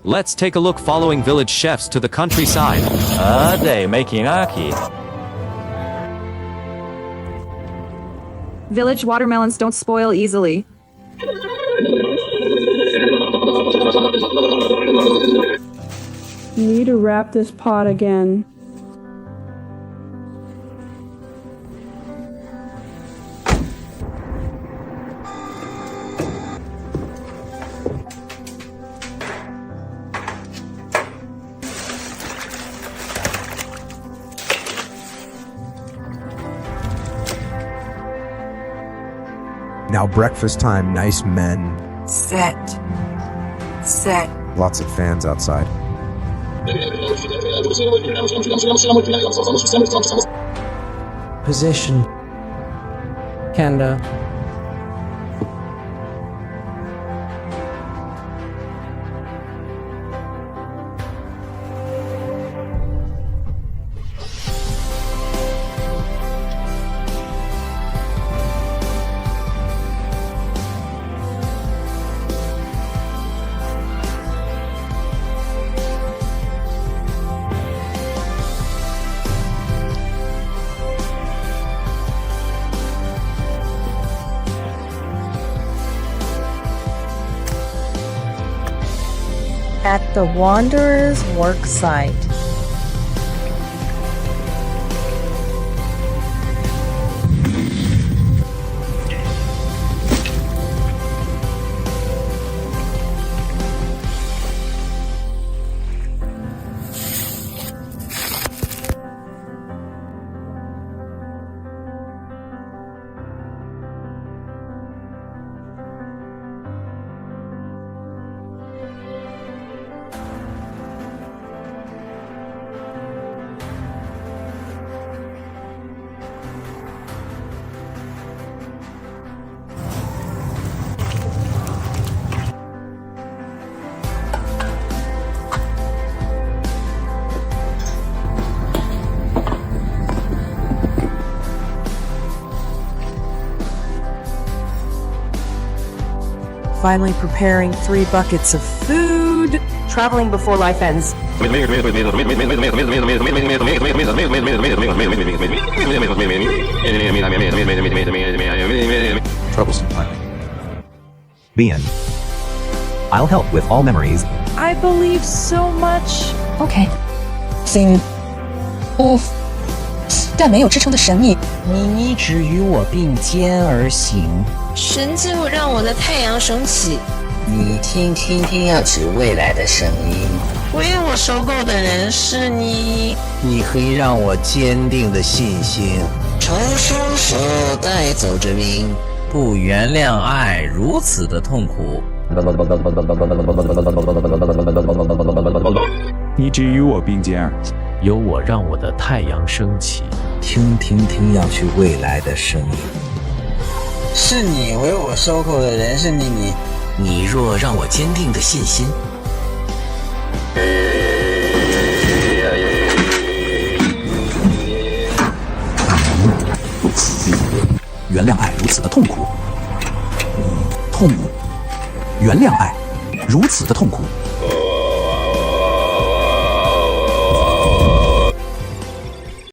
Let's take a look following village chefs to the countryside. A day making aki. Village watermelons don't spoil easily. Need to wrap this pot again. Now breakfast time, nice men. Set. Lots of fans outside. Position. Kanda. At the Wanderer's work site. Finally preparing 3 buckets of food. Traveling before life ends. Troublesome planning. Bien. I'll help with all memories. I believe so much. OK， 行。但没有支撑的神秘。你只与我并肩而行。神就让我的太阳升起。你听要指未来的声音。为我收购的人是你。你可以让我坚定的信心。从双手带走着命。不原谅爱如此的痛苦。你只与我并肩而行。由我让我的太阳升起。听要去未来的声音。是你为我收购的人是你。你若让我坚定的信心。原谅爱如此的痛苦。原谅爱如此的痛苦。